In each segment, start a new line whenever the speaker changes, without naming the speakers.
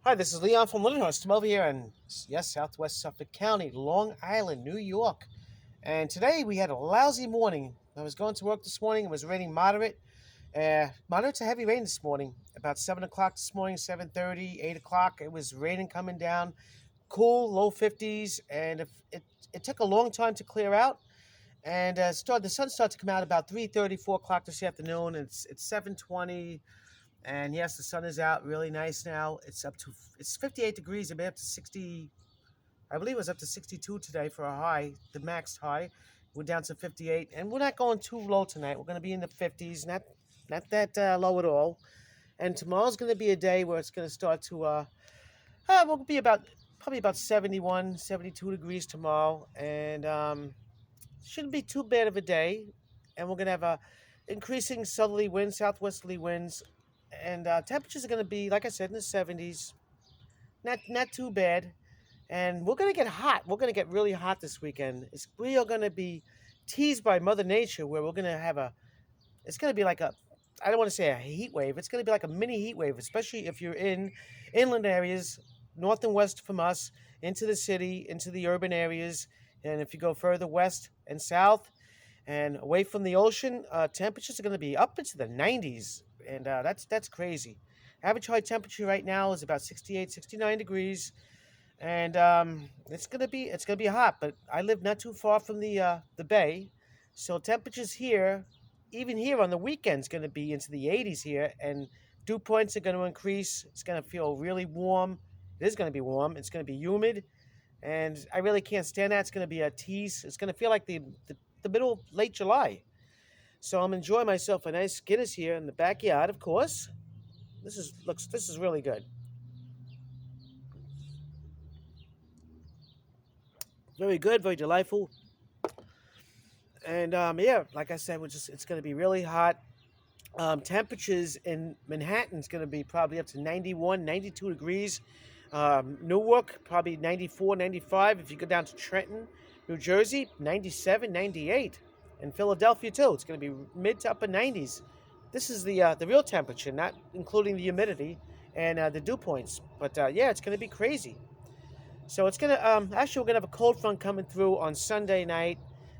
Hi, this is Leon from Lindenhurst. I'm over here in, yes, southwest Suffolk County, Long Island, New York. And today we had a lousy morning. I was going to work this morning. It was raining moderate to heavy rain this morning. About 7 o'clock this morning, 7:30, 8 o'clock. It was raining coming down, cool, low 50s. And it took a long time to clear out. And the sun started to come out about 3:30, 4 o'clock this afternoon. It's 7:20. And yes, the sun is out, really nice now. It's 58 degrees. It may up to 60. I believe it was up to 62 today for a high, the max high. We're down to 58, and we're not going too low tonight. We're going to be in the 50s, not that low at all. And tomorrow's going to be a day where it's going to start to we'll be about probably about 71, 72 degrees tomorrow, and shouldn't be too bad of a day. And we're going to have a increasing southerly winds, southwesterly winds, and temperatures are going to be, like I said, in the 70s. Not too bad. And we're going to get hot. We're going to get really hot this weekend. We are going to be teased by Mother Nature, where we're going to have it's going to be like I don't want to say a heat wave. It's going to be like a mini heat wave, especially if you're in inland areas, north and west from us, into the city, into the urban areas. And if you go further west and south, and away from the ocean, temperatures are going to be up into the 90s, and that's crazy. Average high temperature right now is about 68, 69 degrees, and it's gonna be hot. But I live not too far from the bay, so temperatures here, even here on the weekends, going to be into the 80s here, and dew points are going to increase. It's going to feel really warm. It is going to be warm. It's going to be humid, and I really can't stand that. It's going to be a tease. It's going to feel like the middle of late July. So I'm enjoying myself a nice Guinness here in the backyard, of course. This is really good. Very good, very delightful. And yeah, like I said, it's going to be really hot. Temperatures in Manhattan is going to be probably up to 91, 92 degrees. Newark, probably 94, 95. If you go down to Trenton, New Jersey, 97, 98. And Philadelphia, too. It's going to be mid to upper 90s. This is the real temperature, not including the humidity and the dew points. But yeah, it's going to be crazy. So it's gonna actually we're gonna have a cold front coming through on Sunday night,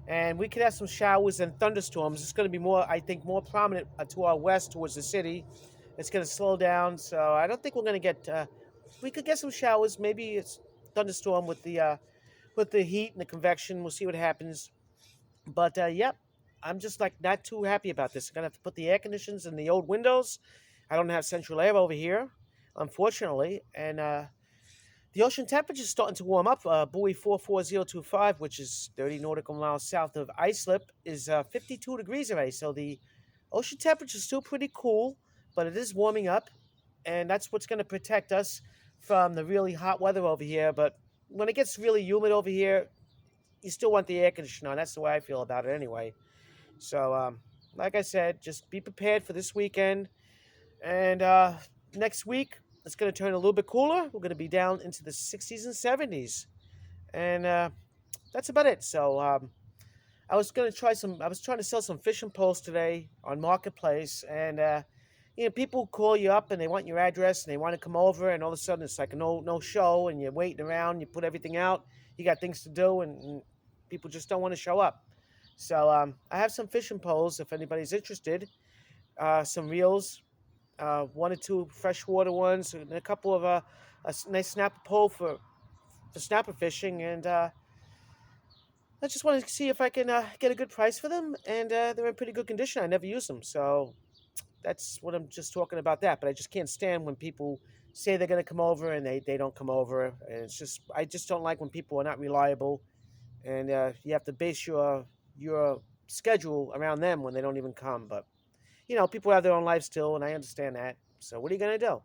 and we could have some showers and thunderstorms. It's gonna be more, I think, more prominent to our west towards the city. It's gonna slow down, so I don't think we're gonna get. We could get some showers. Maybe it's thunderstorm with the heat and the convection. We'll see what happens. But yep, I'm just like not too happy about this. I'm gonna have to put the air conditions in the old windows. I don't have central air over here, unfortunately, and the ocean temperature is starting to warm up. Buoy 44025, which is 30 nautical miles south of Islip, is 52 degrees already. So the ocean temperature is still pretty cool, but it is warming up, and that's what's going to protect us from the really hot weather over here. But when it gets really humid over here, you still want the air conditioner on. That's the way I feel about it anyway. So, like I said, just be prepared for this weekend. And next week, it's going to turn a little bit cooler. We're going to be down into the 60s and 70s. And that's about it. So I was trying to sell some fishing poles today on Marketplace. And, people call you up and they want your address and they want to come over. And all of a sudden it's like a no show and you're waiting around. You put everything out. You got things to do and people just don't want to show up. So I have some fishing poles if anybody's interested. Some reels, one or two freshwater ones, and a couple of nice snapper pole for snapper fishing. And I just wanted to see if I can get a good price for them. And they're in pretty good condition. I never use them, so that's what I'm just talking about that. But I just can't stand when people say they're going to come over and they don't come over. And I just don't like when people are not reliable, and you have to base your schedule around them when they don't even come. But people have their own life still, and I understand that. So what are you going to do?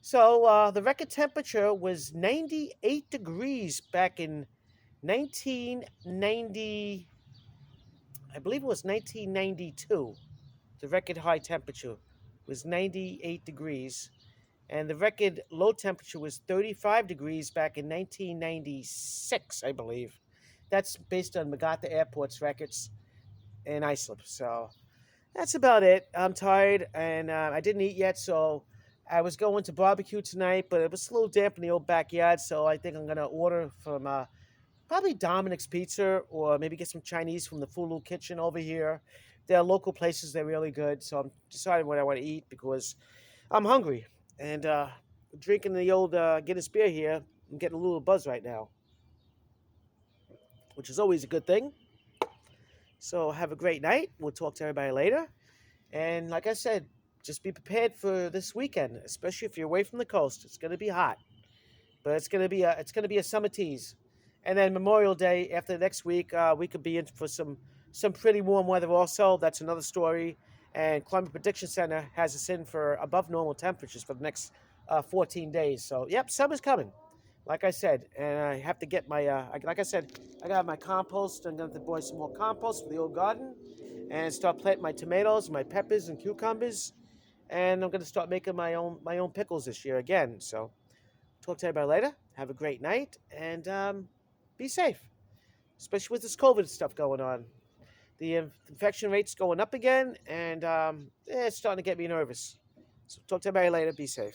So the record temperature was 98 degrees back in 1990. I believe it was 1992. The record high temperature was 98 degrees, and the record low temperature was 35 degrees back in 1996, I believe. That's based on MacArthur Airport's records in Islip. So that's about it. I'm tired, and I didn't eat yet, so I was going to barbecue tonight, but it was a little damp in the old backyard, so I think I'm gonna order from probably Dominic's Pizza or maybe get some Chinese from the Fulu Kitchen over here. They're local places; they're really good. So I'm deciding what I want to eat because I'm hungry and drinking the old Guinness beer here. I'm getting a little buzz right now, which is always a good thing. So have a great night. We'll talk to everybody later. And like I said, just be prepared for this weekend, especially if you're away from the coast. It's going to be hot, but it's gonna be a summer tease. And then Memorial Day after next week, we could be in for some pretty warm weather. Also, that's another story. And Climate Prediction Center has us in for above normal temperatures for the next 14 days. So, yep, summer's coming. Like I said, and I have to get my, like I said, I got my compost. I'm going to boil some more compost for the old garden and start planting my tomatoes, my peppers, and cucumbers. And I'm going to start making my own pickles this year again. So, talk to everybody later. Have a great night and be safe, especially with this COVID stuff going on. The infection rate's going up again, and it's starting to get me nervous. So, talk to everybody later. Be safe.